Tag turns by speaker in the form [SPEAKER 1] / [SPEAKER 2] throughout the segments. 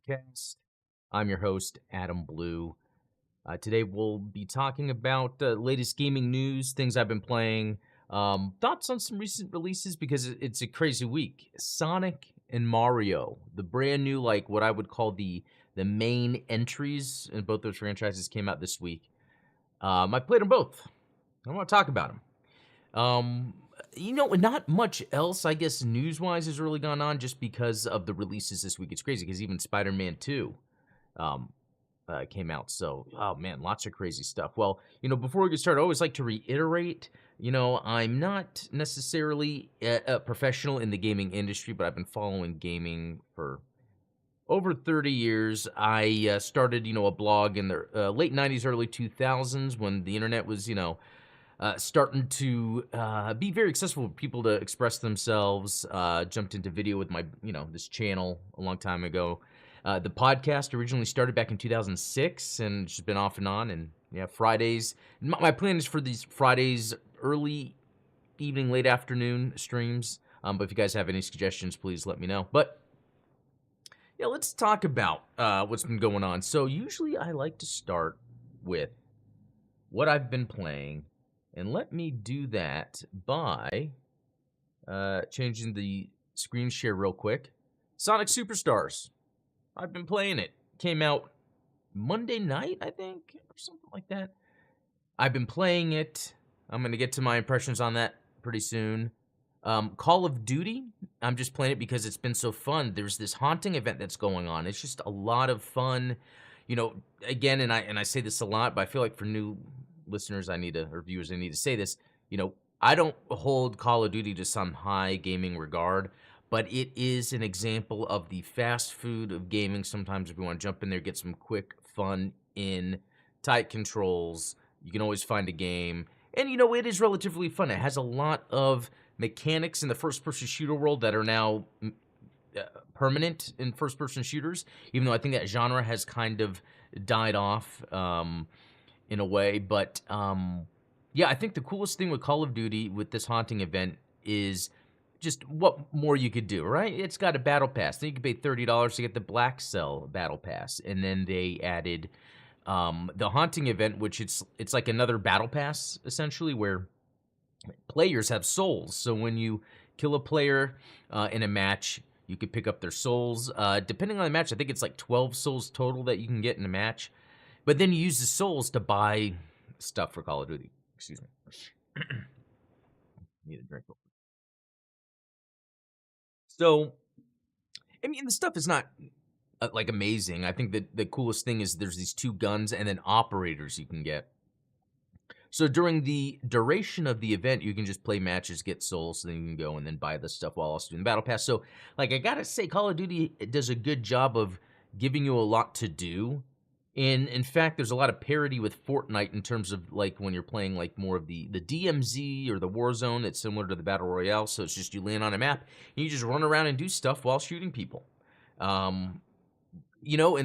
[SPEAKER 1] Bluecast. I'm your host, Adam Blue. Today we'll be talking about latest gaming news, things I've been playing, thoughts on some recent releases because it's a crazy week. Sonic and Mario, the brand new, like what I would call the main entries in both those franchises, came out this week. I played them both. I want to talk about them. Not much else, I guess, news-wise has really gone on just because of the releases this week. It's crazy because even Spider-Man 2 um, came out. So, oh man, lots of crazy stuff. Well, before we get started, I always like to reiterate, I'm not necessarily a professional in the gaming industry, but I've been following gaming for over 30 years. I started, a blog in the late 90s, early 2000s when the internet was, starting to be very accessible for people to express themselves. Jumped into video with my, this channel a long time ago. The podcast originally started back in 2006 and just been off and on. And yeah, Fridays. My plan is for these Fridays, early evening, late afternoon streams. But if you guys have any suggestions, please let me know. But yeah, let's talk about what's been going on. So usually I like to start with what I've been playing. And let me do that by changing the screen share real quick. Sonic Superstars. I've been playing it. Came out Monday night, I think, or something like that. I've been playing it. I'm going to get to my impressions on that pretty soon. Call of Duty, I'm just playing it because it's been so fun. There's this haunting event that's going on. It's just a lot of fun. Again, and I say this a lot, but I feel like for new listeners, or viewers, I need to say this. I don't hold Call of Duty to some high gaming regard, but it is an example of the fast food of gaming. Sometimes if you want to jump in there, get some quick fun in tight controls, you can always find a game. And, it is relatively fun. It has a lot of mechanics in the first-person shooter world that are now permanent in first-person shooters, even though I think that genre has kind of died off in a way. But yeah, I think the coolest thing with Call of Duty with this haunting event is just what more you could do, right? It's got a battle pass. Then you can pay $30 to get the Black Cell battle pass, and then they added the haunting event, which it's like another battle pass essentially, where players have souls. So when you kill a player in a match, you could pick up their souls. Depending on the match, I think it's like 12 souls total that you can get in a match. But then you use the souls to buy stuff for Call of Duty. Excuse me. Need a drink. So, I mean, the stuff is not like amazing. I think that the coolest thing is there's these two guns and then operators you can get. So during the duration of the event, you can just play matches, get souls, so then you can go and then buy the stuff while also doing the battle pass. So, like, I gotta say, Call of Duty does a good job of giving you a lot to do. And in fact, there's a lot of parity with Fortnite in terms of like when you're playing like more of the DMZ or the Warzone. It's similar to the Battle Royale, so it's just you land on a map and you just run around and do stuff while shooting people. And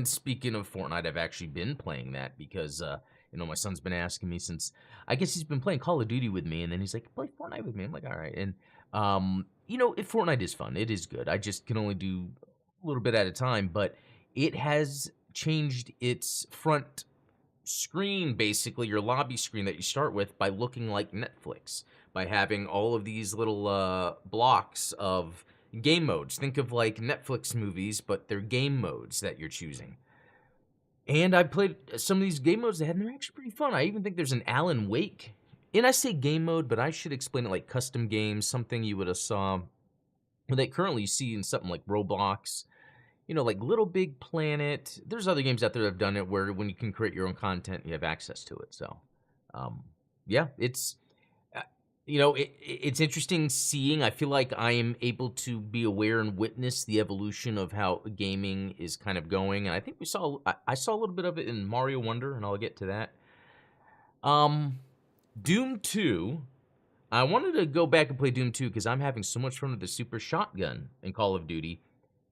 [SPEAKER 1] speaking of Fortnite, I've actually been playing that because my son's been asking me since I guess he's been playing Call of Duty with me, and then he's like, play Fortnite with me. I'm like, all right. And Fortnite is fun. It is good. I just can only do a little bit at a time, but it has changed its front screen, basically your lobby screen that you start with, by looking like Netflix, by having all of these little blocks of game modes. Think of like Netflix movies, but they're game modes that you're choosing. And I played some of these game modes they had, and they're actually pretty fun. I even think there's an Alan Wake. And I say game mode, but I should explain it like custom games, something you would have saw that currently you see in something like Roblox, like Little Big Planet. There's other games out there that have done it where when you can create your own content, you have access to it. So, yeah, it's it's interesting seeing. I feel like I am able to be aware and witness the evolution of how gaming is kind of going. And I think I saw a little bit of it in Mario Wonder, and I'll get to that. Doom 2. I wanted to go back and play Doom 2 because I'm having so much fun with the Super Shotgun in Call of Duty.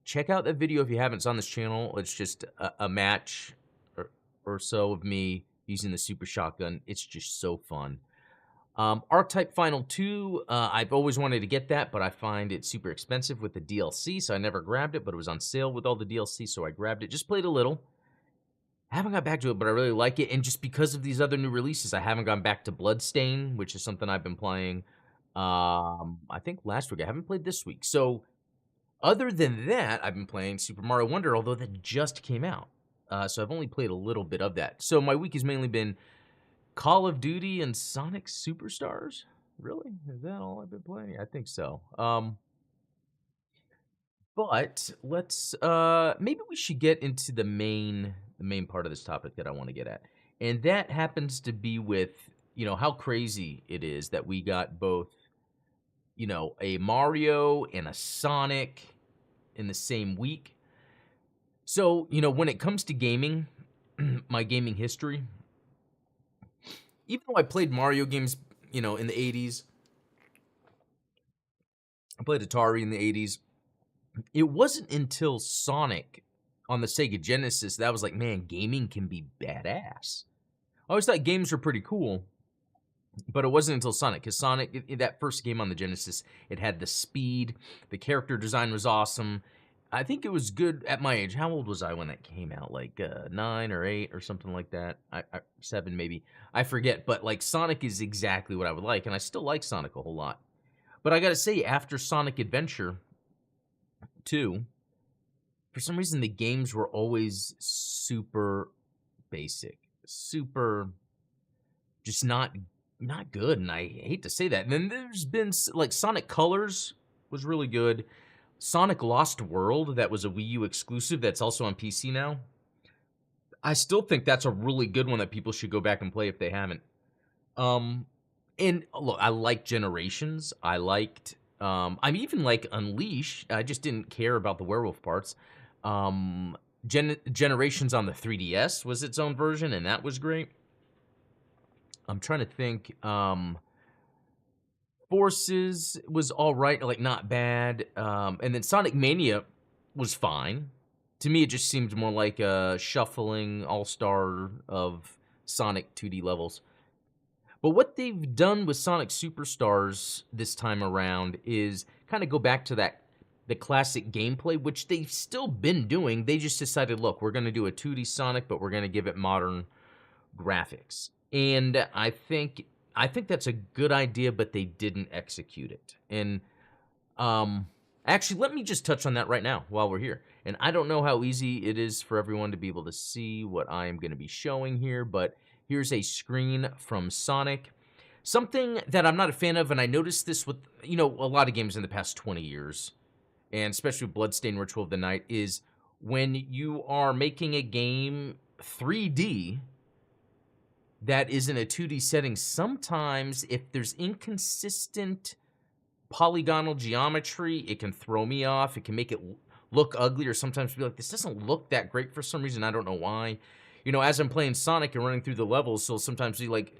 [SPEAKER 1] Check out that video if you haven't. It's on this channel. It's just a match or so of me using the Super Shotgun. It's just so fun. Archetype Final 2, I've always wanted to get that, but I find it super expensive with the DLC, so I never grabbed it, but it was on sale with all the DLC, so I grabbed it. Just played a little. Haven't got back to it, but I really like it, and just because of these other new releases, I haven't gone back to Bloodstain, which is something I've been playing, I think last week. I haven't played this week. So, other than that, I've been playing Super Mario Wonder, although that just came out. So I've only played a little bit of that. So my week has mainly been Call of Duty and Sonic Superstars? Really? Is that all I've been playing? I think so. But let's maybe we should get into the main part of this topic that I want to get at. And that happens to be with, how crazy it is that we got both, a Mario and a Sonic in the same week. So, when it comes to gaming, my gaming history, even though I played Mario games, in the 80s, I played Atari in the 80s. It wasn't until Sonic on the Sega Genesis that I was like, man, gaming can be badass. I always thought games were pretty cool, but it wasn't until Sonic, because Sonic, that first game on the Genesis, it had the speed, the character design was awesome. I think it was good at my age. How old was I when that came out? Like 9 or 8 or something like that. 7 maybe. I forget, but like Sonic is exactly what I would like, and I still like Sonic a whole lot. But I gotta say, after Sonic Adventure 2, for some reason the games were always super basic, super just not good, and I hate to say that. And then there's been like Sonic Colors was really good. Sonic Lost World, that was a Wii U exclusive that's also on PC now. I still think that's a really good one that people should go back and play if they haven't. And look, I like Generations. I'm even like Unleash. I just didn't care about the werewolf parts. Generations on the 3DS was its own version, and that was great. I'm trying to think. Forces was all right, like not bad. And then Sonic Mania was fine. To me, it just seemed more like a shuffling all-star of Sonic 2D levels. But what they've done with Sonic Superstars this time around is kind of go back to the classic gameplay, which they've still been doing. They just decided, look, we're going to do a 2D Sonic, but we're going to give it modern graphics. And I think that's a good idea, but they didn't execute it. And actually, let me just touch on that right now while we're here. And I don't know how easy it is for everyone to be able to see what I am going to be showing here, but here's a screen from Sonic. Something that I'm not a fan of, and I noticed this with, a lot of games in the past 20 years, and especially with Bloodstained Ritual of the Night, is when you are making a game 3D that is in a 2D setting, sometimes if there's inconsistent polygonal geometry, it can throw me off. It can make it look ugly, or sometimes be like, this doesn't look that great for some reason. I don't know why. As I'm playing Sonic and running through the levels, so sometimes you like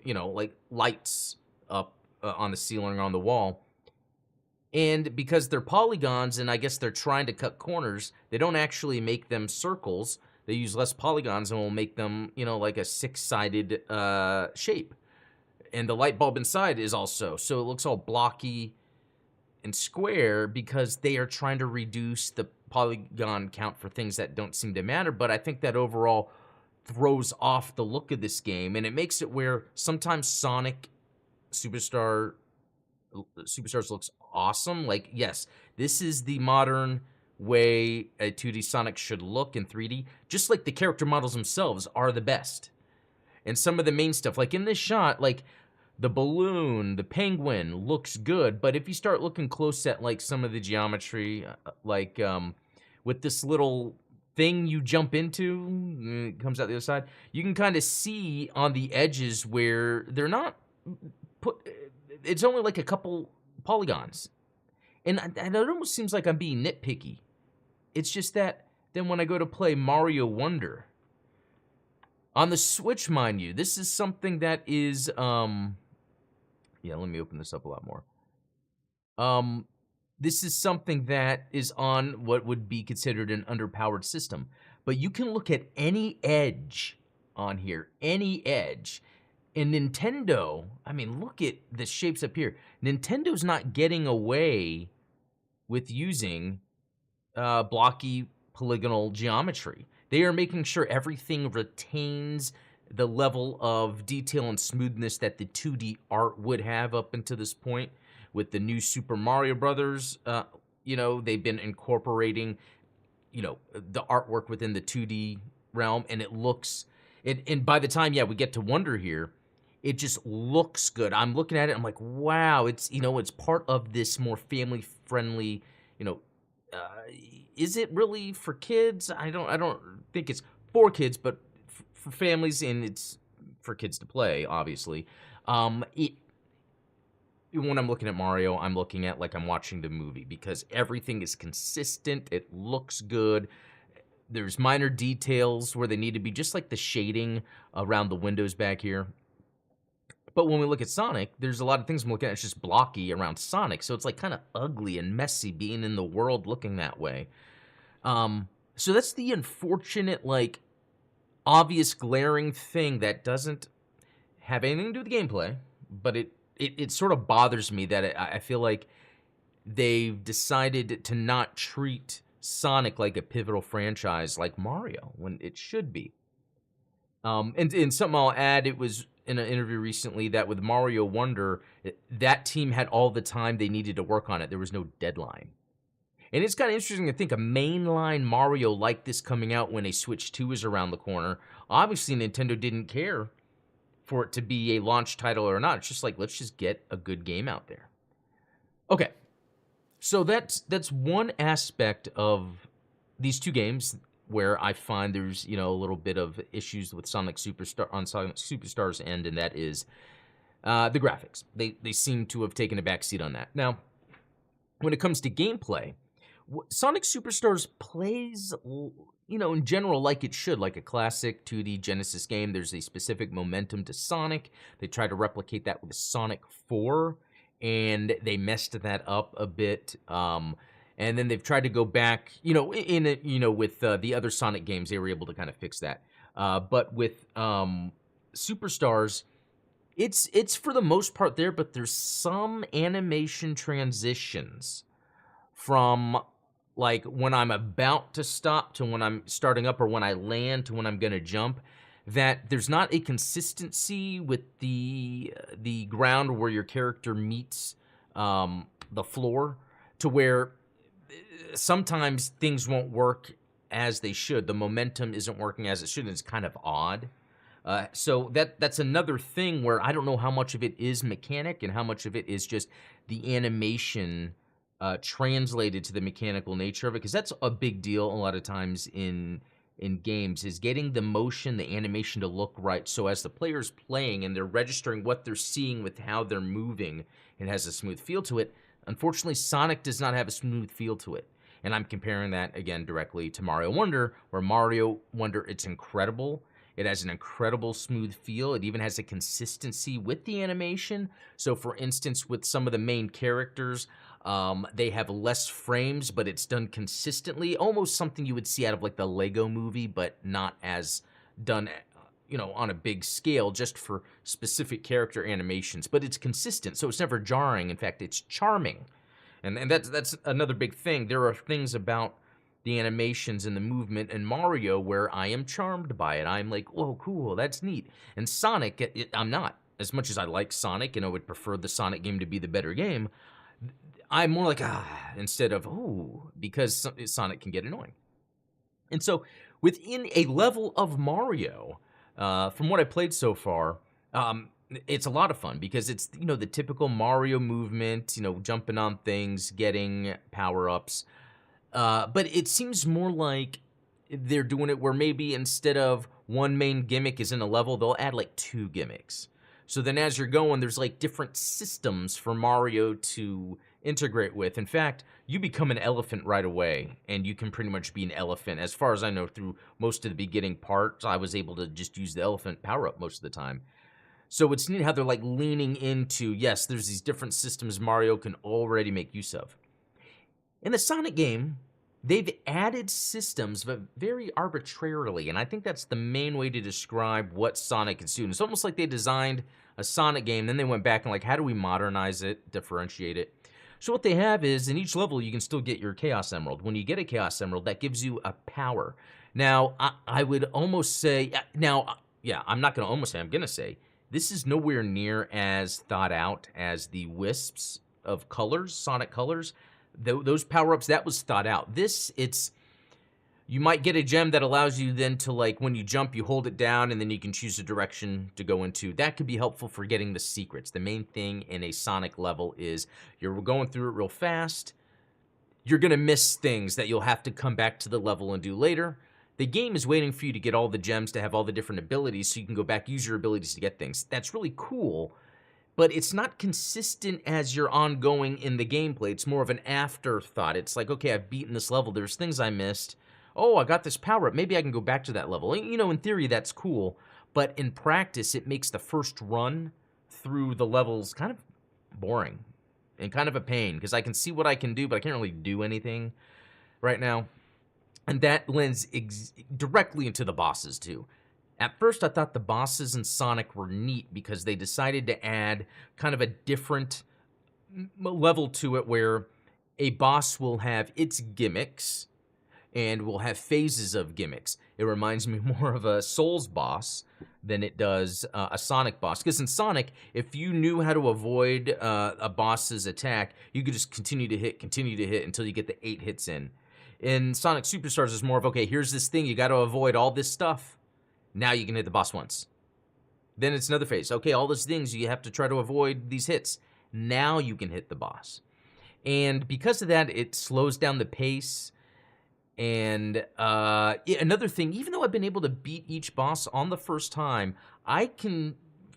[SPEAKER 1] lights up on the ceiling or on the wall. And because they're polygons, and I guess they're trying to cut corners, they don't actually make them circles. They use less polygons and will make them, like a 6-sided shape. And the light bulb inside is also, so it looks all blocky and square because they are trying to reduce the polygon count for things that don't seem to matter. But I think that overall throws off the look of this game, and it makes it where sometimes Sonic Superstars looks awesome. Like, yes, this is the modern way a 2D Sonic should look in 3D, just like the character models themselves are the best. And some of the main stuff, like in this shot, like the balloon, the penguin looks good, but if you start looking close at like some of the geometry, like with this little thing you jump into, it comes out the other side, you can kind of see on the edges where they're not put, it's only like a couple polygons. And it almost seems like I'm being nitpicky. It's just that then when I go to play Mario Wonder, on the Switch, mind you, this is something that is, yeah, let me open this up a lot more. This is something that is on what would be considered an underpowered system. But you can look at any edge on here, any edge, And Nintendo, I mean, look at the shapes up here. Nintendo's not getting away with using blocky polygonal geometry. They are making sure everything retains the level of detail and smoothness that the 2D art would have up until this point. With the new Super Mario Brothers, they've been incorporating, the artwork within the 2D realm, and it looks, and by the time, we get to Wonder here, it just looks good. I'm looking at it, I'm like, wow, it's part of this more family friendly, you know, uh, is it really for kids? I don't think it's for kids, but for families, and it's for kids to play, obviously. It When I'm looking at Mario, I'm looking at like I'm watching the movie because everything is consistent. It looks good. There's minor details where they need to be, just like the shading around the windows back here. But when we look at Sonic, there's a lot of things I'm looking at. It's just blocky around Sonic, so it's like kind of ugly and messy being in the world looking that way. So that's the unfortunate, like, obvious glaring thing that doesn't have anything to do with the gameplay, but it sort of bothers me that I feel like they've decided to not treat Sonic like a pivotal franchise like Mario when it should be. And something I'll add, it was in an interview recently that with Mario Wonder, that team had all the time they needed to work on it. There was no deadline. And it's kind of interesting to think a mainline Mario like this coming out when a Switch 2 is around the corner. Obviously, Nintendo didn't care for it to be a launch title or not. It's just like, let's just get a good game out there. Okay, so that's one aspect of these two games where I find there's, a little bit of issues with Sonic Superstars end, and that is the graphics. They seem to have taken a backseat on that. Now, when it comes to gameplay, Sonic Superstars plays, in general like it should, like a classic 2D Genesis game. There's a specific momentum to Sonic. They try to replicate that with Sonic 4, and they messed that up a bit. And then they've tried to go back, with the other Sonic games, they were able to kind of fix that. But with Superstars, it's for the most part there, but there's some animation transitions from like when I'm about to stop to when I'm starting up, or when I land to when I'm going to jump, that there's not a consistency with the ground where your character meets the floor, to where sometimes things won't work as they should. The momentum isn't working as it should, and it's kind of odd. So that's another thing where I don't know how much of it is mechanic and how much of it is just the animation translated to the mechanical nature of it, because that's a big deal a lot of times in games, is getting the motion, the animation to look right, so as the player's playing and they're registering what they're seeing with how they're moving, it has a smooth feel to it. Unfortunately, Sonic does not have a smooth feel to it. And I'm comparing that, again, directly to Mario Wonder, where Mario Wonder, it's incredible. It has an incredible smooth feel. It even has a consistency with the animation. So, for instance, with some of the main characters, they have less frames, but it's done consistently. Almost something you would see out of like the Lego movie, but not as done, on a big scale, just for specific character animations. But it's consistent, so it's never jarring. In fact, it's charming. And that's another big thing. There are things about the animations and the movement in Mario where I am charmed by it. I'm like, whoa, cool, that's neat. And Sonic, I'm not. As much as I like Sonic and I would prefer the Sonic game to be the better game, I'm more like, instead of, ooh, because Sonic can get annoying. And so within a level of Mario, from what I played so far, it's a lot of fun because it's, the typical Mario movement, jumping on things, getting power-ups. But it seems more like they're doing it where maybe instead of one main gimmick is in a level, they'll add like 2 gimmicks. So then as you're going, there's like different systems for Mario to integrate with. In fact, you become an elephant right away, and you can pretty much be an elephant. As far as I know, through most of the beginning parts, I was able to just use the elephant power-up most of the time. So it's neat how they're like leaning into, yes, there's these different systems Mario can already make use of. In the Sonic game, they've added systems, but very arbitrarily, and I think that's the main way to describe what Sonic is doing. It's almost like they designed a Sonic game, then they went back and like, how do we modernize it, differentiate it? So what they have is, in each level, you can still get your Chaos Emerald. When you get a Chaos Emerald, that gives you a power. Now, I would almost say, yeah, I'm not going to almost say, I'm going to say, this is nowhere near as thought out as the Wisps of colors, Sonic colors. Those power-ups, that was thought out. This, it's, you might get a gem that allows you then to, like, when you jump, you hold it down, and then you can choose a direction to go into. That could be helpful for getting the secrets. The main thing in a Sonic level is you're going through it real fast. You're going to miss things that you'll have to come back to the level and do later. The game is waiting for you to get all the gems to have all the different abilities so you can go back, use your abilities to get things. That's really cool, but it's not consistent as you're ongoing in the gameplay. It's more of an afterthought. It's like, okay, I've beaten this level. There's things I missed. Oh, I got this power-up. Maybe I can go back to that level. You know, in theory, that's cool, but in practice, it makes the first run through the levels kind of boring and kind of a pain because I can see what I can do, but I can't really do anything right now. And that lends directly into the bosses, too. At first, I thought the bosses in Sonic were neat because they decided to add kind of a different level to it where a boss will have its gimmicks and will have phases of gimmicks. It reminds me more of a Souls boss than it does a Sonic boss. Because in Sonic, if you knew how to avoid a boss's attack, you could just continue to hit until you get the 8 hits in. In Sonic Superstars, it's more of, okay, here's this thing, you got to avoid all this stuff. Now you can hit the boss once. Then it's another phase. Okay, all these things, you have to try to avoid these hits. Now you can hit the boss. And because of that, it slows down the pace. And yeah, another thing, even though I've been able to beat each boss on the first time, I can,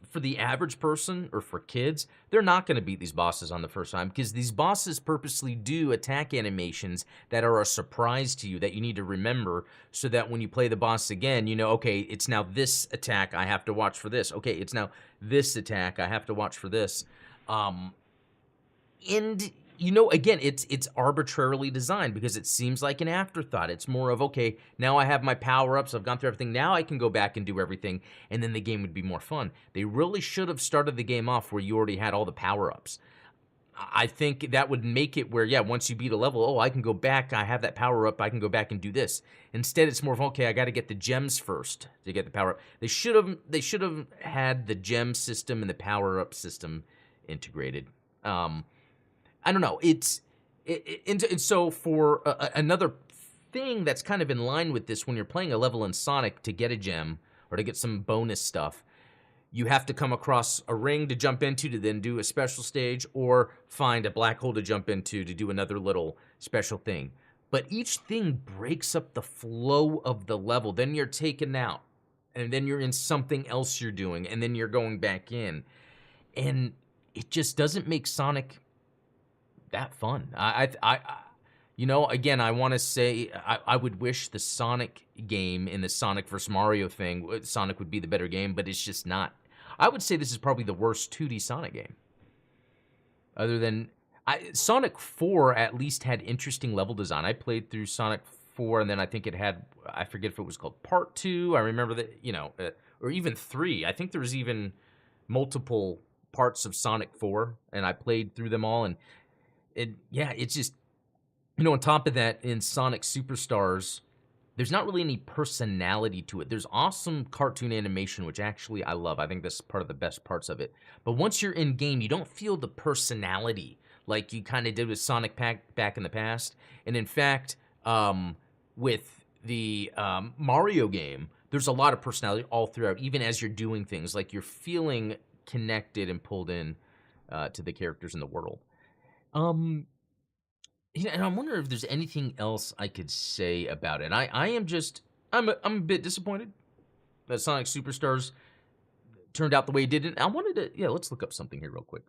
[SPEAKER 1] for the average person or for kids, they're not going to beat these bosses on the first time because these bosses purposely do attack animations that are a surprise to you that you need to remember so that when you play the boss again, you know, okay, it's now this attack, I have to watch for this. Okay, it's now this attack, I have to watch for this. And you know, again, it's arbitrarily designed because it seems like an afterthought. It's more of, okay, now I have my power-ups, I've gone through everything, now I can go back and do everything, and then the game would be more fun. They really should have started the game off where you already had all the power-ups. I think that would make it where, yeah, once you beat a level, oh, I can go back, I have that power-up, I can go back and do this. Instead, it's more of, okay, I gotta get the gems first to get the power-up. They should have had the gem system and the power-up system integrated. I don't know. And so for another thing that's kind of in line with this, when you're playing a level in Sonic to get a gem or to get some bonus stuff, you have to come across a ring to jump into to then do a special stage or find a black hole to jump into to do another little special thing. But each thing breaks up the flow of the level. Then you're taken out and then you're in something else you're doing and then you're going back in. And it just doesn't make Sonic that fun. You know, again, I want to say I would wish the Sonic game in the Sonic vs. Mario thing, Sonic would be the better game, but it's just not. I would say this is probably the worst 2D Sonic game. Other than Sonic 4 at least had interesting level design. I played through Sonic 4, and then I think it had, I forget if it was called Part 2. I remember that, you know, or even 3. I think there was even multiple parts of Sonic 4, and I played through them all, and yeah, it's just, you know, on top of that, in Sonic Superstars, there's not really any personality to it. There's awesome cartoon animation, which actually I love. I think that's part of the best parts of it. But once you're in game, you don't feel the personality like you kind of did with Sonic back in the past. And in fact, with the Mario game, there's a lot of personality all throughout, even as you're doing things. Like you're feeling connected and pulled in to the characters in the world. Yeah, and I'm wondering if there's anything else I could say about it. I am just, I'm a bit disappointed that Sonic Superstars turned out the way it did. And I wanted to, yeah, let's look up something here real quick.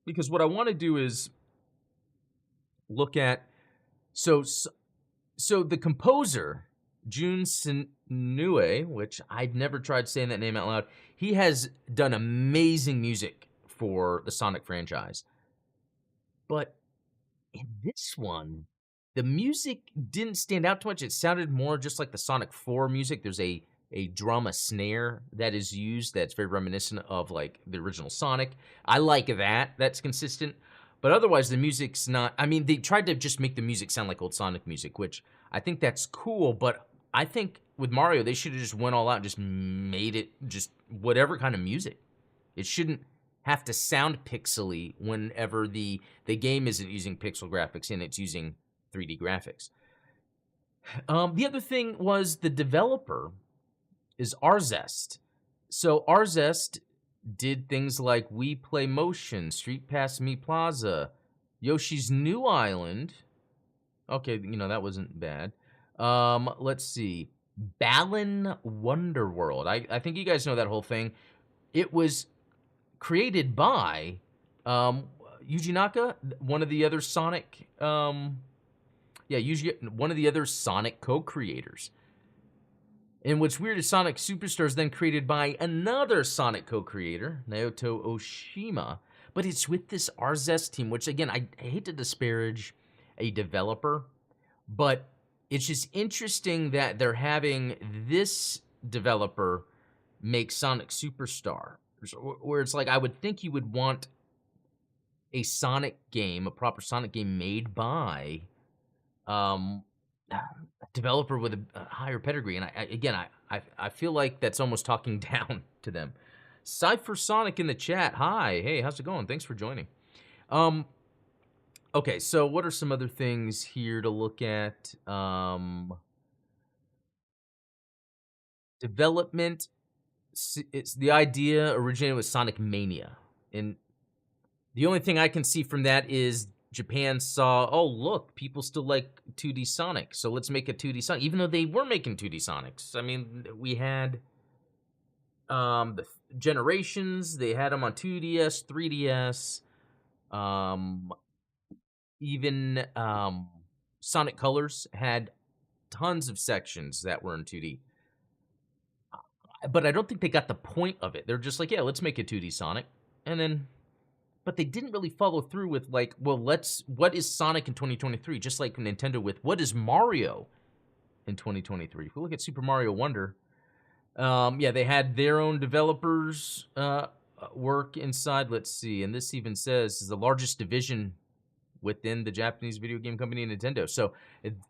[SPEAKER 1] Because what I want to do is look at, so the composer, Jun Sinue, which I've never tried saying that name out loud, he has done amazing music for the Sonic franchise. But in this one, The music didn't stand out too much. It sounded more just like the Sonic 4 music. There's a drum, a snare that is used that's very reminiscent of like the original Sonic. I like that. That's consistent. But otherwise, the music's not. I mean, they tried to just make the music sound like old Sonic music, which I think that's cool. But I think with Mario, they should have just went all out and just made it just whatever kind of music. It shouldn't have to sound pixely whenever the game isn't using pixel graphics and it's using 3D graphics. The other thing was the developer is Arzest. So Arzest did things like We Play Motion, Street Pass Me Plaza, Yoshi's New Island. Okay, that wasn't bad. Let's see. Balan Wonderworld. I think you guys know that whole thing. It was created by Yuji Naka, one of the other Sonic one of the other Sonic co-creators. And what's weird is Sonic Superstar is then created by another Sonic co-creator, Naoto Oshima, but it's with this Arzest team, which again, I hate to disparage a developer, but it's just interesting that they're having this developer make Sonic Superstar, where it's like I would think you would want a Sonic game, a proper Sonic game made by a developer with a higher pedigree. And I feel like that's almost talking down to them. Cypher Sonic in the chat. Hi. Hey, how's it going? Thanks for joining. Okay, so what are some other things here to look at? Development. It's the idea originated with Sonic Mania. And the only thing I can see from that is Japan saw, oh, look, people still like 2D Sonic, so let's make a 2D Sonic, even though they were making 2D Sonics. I mean, we had the Generations, they had them on 2DS, 3DS, even Sonic Colors had tons of sections that were in 2D. But I don't think they got the point of it. They're just like, yeah, let's make a 2D Sonic. And then but they didn't really follow through with like, well, what is Sonic in 2023? Just like Nintendo with what is Mario in 2023? If we look at Super Mario Wonder, they had their own developers work inside. Let's see, and this even says is the largest division within the Japanese video game company Nintendo. So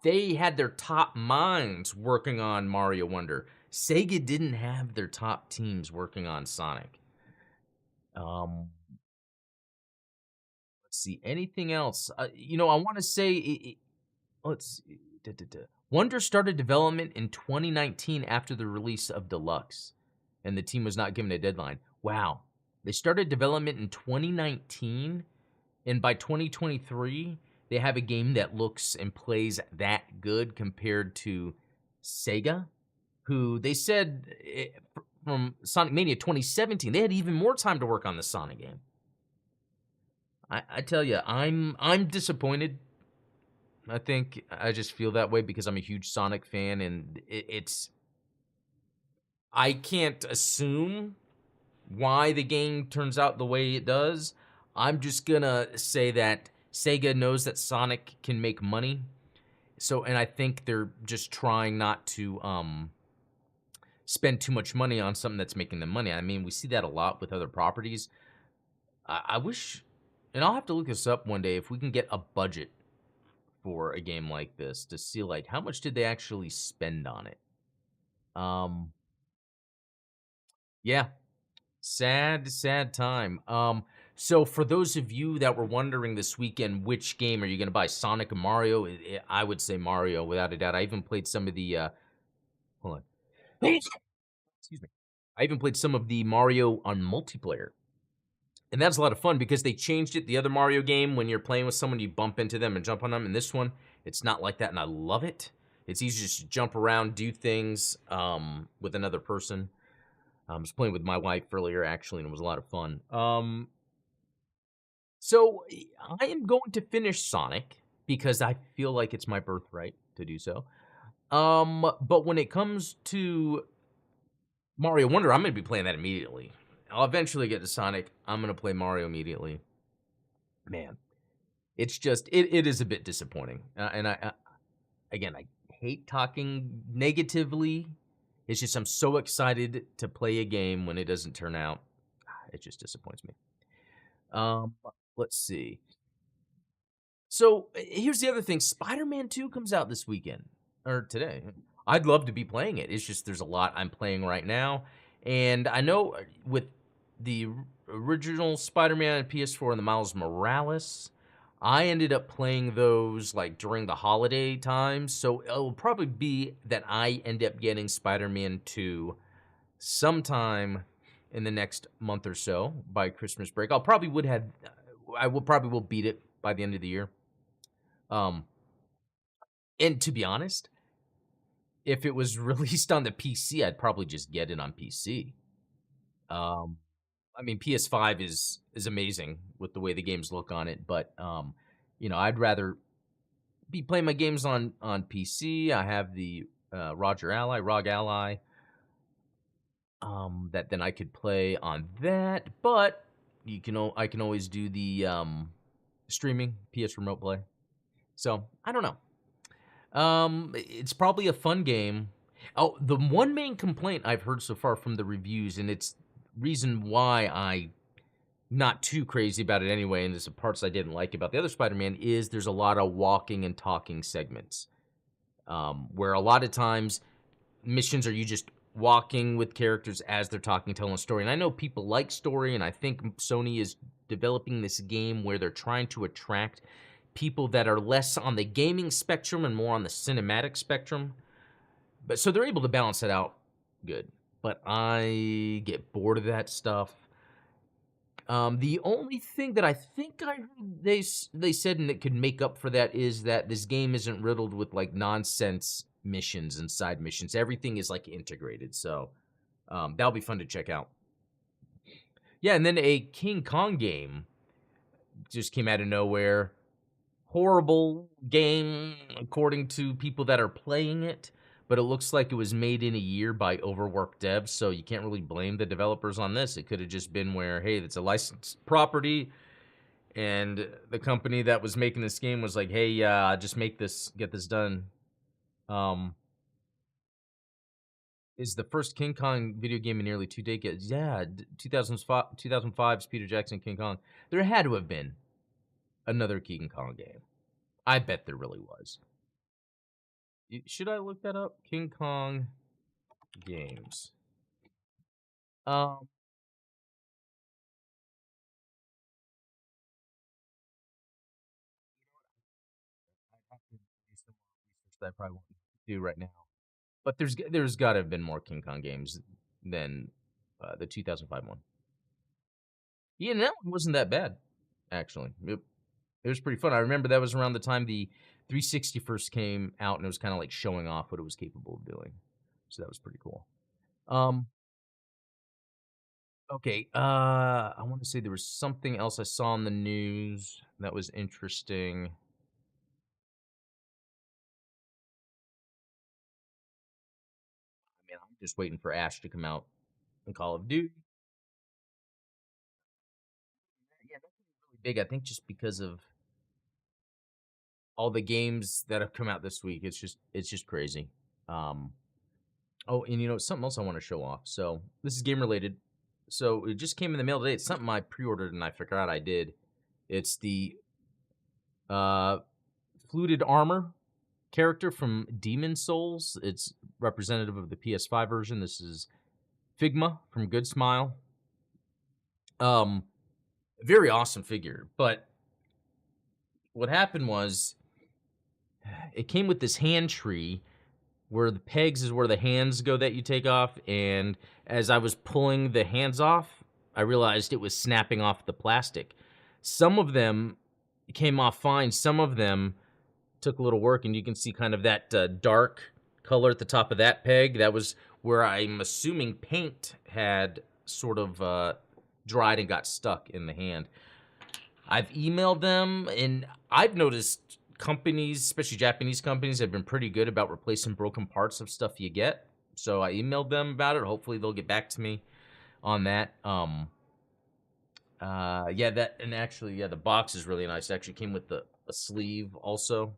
[SPEAKER 1] they had their top minds working on Mario Wonder. Sega didn't have their top teams working on Sonic. Let's see, anything else? I want to say, let's see. Wonder started development in 2019 after the release of Deluxe, and the team was not given a deadline. Wow. They started development in 2019, and by 2023, they have a game that looks and plays that good compared to Sega, who they said from Sonic Mania 2017, they had even more time to work on the Sonic game. I tell you, I'm disappointed. I think I just feel that way because I'm a huge Sonic fan, and I can't assume why the game turns out the way it does. I'm just gonna say that Sega knows that Sonic can make money, and I think they're just trying not to spend too much money on something that's making them money. I mean, we see that a lot with other properties. I wish. And I'll have to look this up one day if we can get a budget for a game like this to see like how much did they actually spend on it. Yeah. Sad time. So for those of you that were wondering this weekend, which game are you going to buy, Sonic or Mario? I would say Mario without a doubt. I even played some of the hold on. Excuse me. I even played some of the Mario on multiplayer. And that's a lot of fun because they changed it. The other Mario game, when you're playing with someone, you bump into them and jump on them. And this one, it's not like that, and I love it. It's easy to just jump around, do things with another person. I was playing with my wife earlier, actually, and it was a lot of fun. So I am going to finish Sonic because I feel like it's my birthright to do so. But when it comes to Mario Wonder, I'm going to be playing that immediately. I'll eventually get to Sonic. I'm going to play Mario immediately. Man. It's just it is a bit disappointing, and again, I hate talking negatively. It's just I'm so excited to play a game when it doesn't turn out. It just disappoints me. Um, let's see. So here's the other thing: Spider-Man 2 comes out this weekend or today. I'd love to be playing it. It's just there's a lot I'm playing right now, and I know with the original Spider-Man on PS4 and the Miles Morales, I ended up playing those like during the holiday times. So it'll probably be that I end up getting Spider-Man 2 sometime in the next month or so by Christmas break. I will probably will beat it by the end of the year. Um, and to be honest, if it was released on the PC, I'd probably just get it on PC. Um, I mean, PS5 is amazing with the way the games look on it, but I'd rather be playing my games on PC. I have the ROG Ally, that then I could play on that. But I can always do the streaming PS Remote Play. So I don't know. It's probably a fun game. Oh, the one main complaint I've heard so far from the reviews, and it's reason why I not too crazy about it anyway, and there's some parts I didn't like about the other Spider-Man, is there's a lot of walking and talking segments. Where a lot of times missions are you just walking with characters as they're talking, telling a story. And I know people like story, and I think Sony is developing this game where they're trying to attract people that are less on the gaming spectrum and more on the cinematic spectrum. But so they're able to balance it out good. But I get bored of that stuff. The only thing that I think I heard they said and it could make up for that is that this game isn't riddled with like nonsense missions and side missions. Everything is like integrated, so that'll be fun to check out. Yeah, and then a King Kong game just came out of nowhere. Horrible game according to people that are playing it, but it looks like it was made in a year by overworked devs, so you can't really blame the developers on this. It could have just been where, hey, it's a licensed property, and the company that was making this game was like, hey, just get this done. Is the first King Kong video game in nearly 2 decades. Yeah, 2005's Peter Jackson King Kong. There had to have been another King Kong game. I bet there really was. Should I look that up? King Kong games. Um, I have to do some more research that I probably won't do right now. But there's got to have been more King Kong games than the 2005 one. Yeah, and that one wasn't that bad, actually. It was pretty fun. I remember that was around the time the 360 first came out, and it was kind of like showing off what it was capable of doing. So that was pretty cool. Um, okay, I want to say there was something else I saw in the news that was interesting. I mean, I'm just waiting for Ash to come out in Call of Duty. Yeah, that's really big. I think just because of all the games that have come out this week, it's just crazy. Um, oh, and something else I want to show off. So this is game related. So it just came in the mail today. It's something I pre-ordered and I forgot I did. It's the uh, fluted armor character from Demon Souls. It's representative of the PS5 version. This is Figma from Good Smile. Um, very awesome figure. But what happened was it came with this hand tree where the pegs is where the hands go that you take off. And as I was pulling the hands off, I realized it was snapping off the plastic. Some of them came off fine. Some of them took a little work, and you can see kind of that dark color at the top of that peg. That was where I'm assuming paint had sort of dried and got stuck in the hand. I've emailed them, and I've noticed companies, especially Japanese companies, have been pretty good about replacing broken parts of stuff you get. So I emailed them about it. Hopefully they'll get back to me on that. Yeah, that and actually, yeah, the box is really nice. It actually came with a sleeve also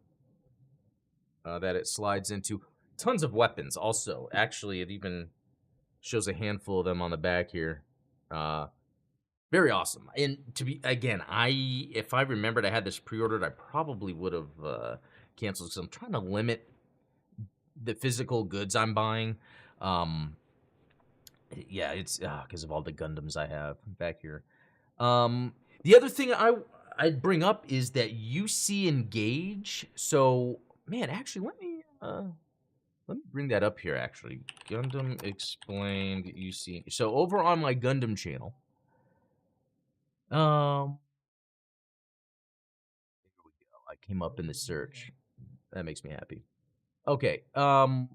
[SPEAKER 1] that it slides into. Tons of weapons also. Actually, it even shows a handful of them on the back here. Uh, Very awesome. And to be again, if I remembered I had this pre-ordered, I probably would have canceled because I'm trying to limit the physical goods I'm buying. Um, yeah, it's because of all the Gundams I have back here. The other thing I'd bring up is that UC Engage. So, man, actually, let me bring that up here. Actually, Gundam Explained UC. So over on my Gundam channel, um, here we go. I came up in the search. That makes me happy. Okay. Over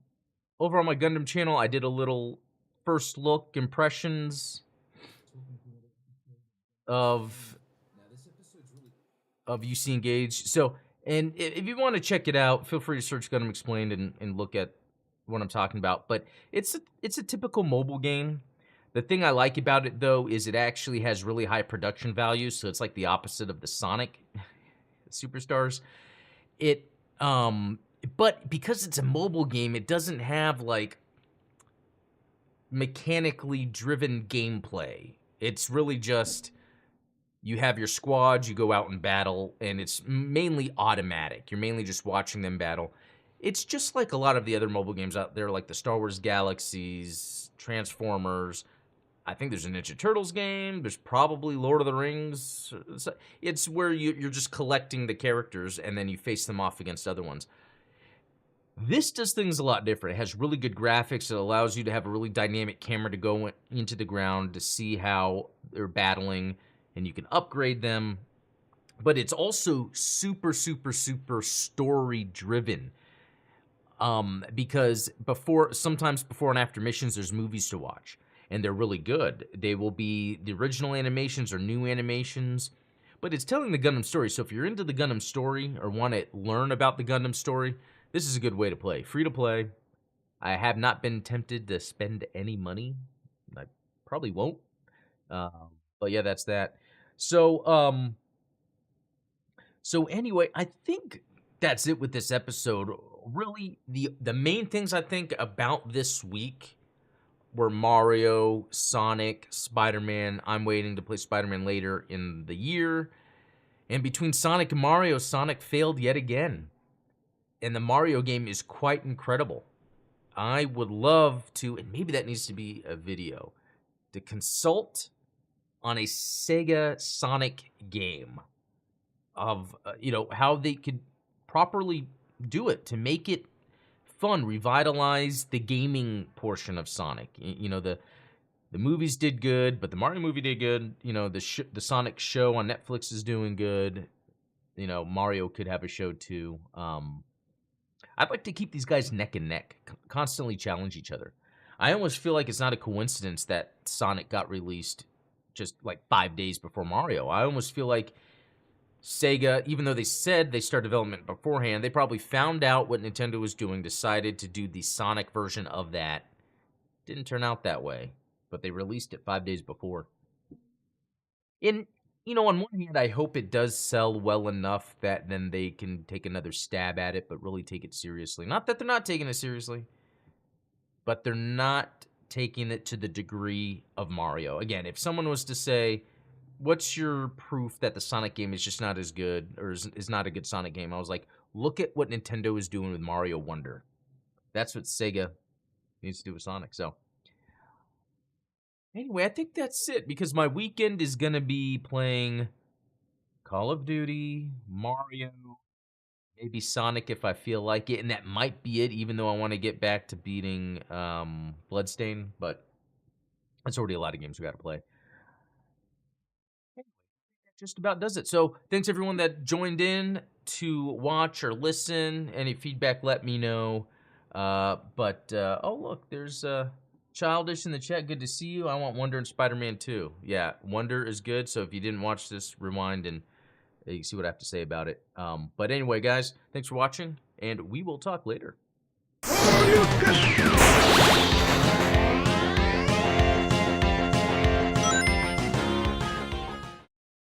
[SPEAKER 1] on my Gundam channel, I did a little first look impressions of UC Engage. So, and if you want to check it out, feel free to search Gundam Explained and look at what I'm talking about. But it's a typical mobile game. The thing I like about it though is it actually has really high production values. So it's like the opposite of the Sonic Superstars. It but because it's a mobile game, it doesn't have like mechanically driven gameplay. It's really just you have your squads, you go out and battle, and it's mainly automatic. You're mainly just watching them battle. It's just like a lot of the other mobile games out there, like the Star Wars Galaxies, Transformers. I think there's a Ninja Turtles game. There's probably Lord of the Rings. It's where you're just collecting the characters and then you face them off against other ones. This does things a lot different. It has really good graphics. It allows you to have a really dynamic camera to go into the ground to see how they're battling, and you can upgrade them. But it's also super, super, super story driven. Because sometimes before and after missions, there's movies to watch, and they're really good. They will be the original animations or new animations, but it's telling the Gundam story. So if you're into the Gundam story or want to learn about the Gundam story, this is a good way to play. Free to play. I have not been tempted to spend any money. I probably won't. But yeah, that's that. So, anyway, I think that's it with this episode. Really, the main things I think about this week were Mario, Sonic, Spider-Man. I'm waiting to play Spider-Man later in the year. And between Sonic and Mario, Sonic failed yet again. And the Mario game is quite incredible. I would love to, and maybe that needs to be a video, to consult on a Sega Sonic game of how they could properly do it to make it fun, revitalize the gaming portion of Sonic. The movies did good, but the Mario movie did good. The Sonic show on Netflix is doing good. Mario could have a show too. I'd like to keep these guys neck and neck, constantly challenge each other. I almost feel like it's not a coincidence that Sonic got released just like 5 days before Mario. I almost feel like Sega, even though they said they started development beforehand, they probably found out what Nintendo was doing, decided to do the Sonic version of that. Didn't turn out that way, but they released it 5 days before. And, on one hand, I hope it does sell well enough that then they can take another stab at it, but really take it seriously. Not that they're not taking it seriously, but they're not taking it to the degree of Mario. Again, if someone was to say, what's your proof that the Sonic game is just not as good or is not a good Sonic game? I was like, look at what Nintendo is doing with Mario Wonder. That's what Sega needs to do with Sonic. So, anyway, I think that's it because my weekend is going to be playing Call of Duty, Mario, maybe Sonic if I feel like it. And that might be it, even though I want to get back to beating Bloodstain. But that's already a lot of games we got to play. Just about does it. So thanks everyone that joined in to watch or listen. Any feedback, let me know. Oh look, there's Childish in the chat. Good to see you. I want Wonder and Spider-Man 2. Yeah, Wonder is good. So if you didn't watch this, rewind and you can see what I have to say about it. But anyway, guys, thanks for watching, and we will talk later.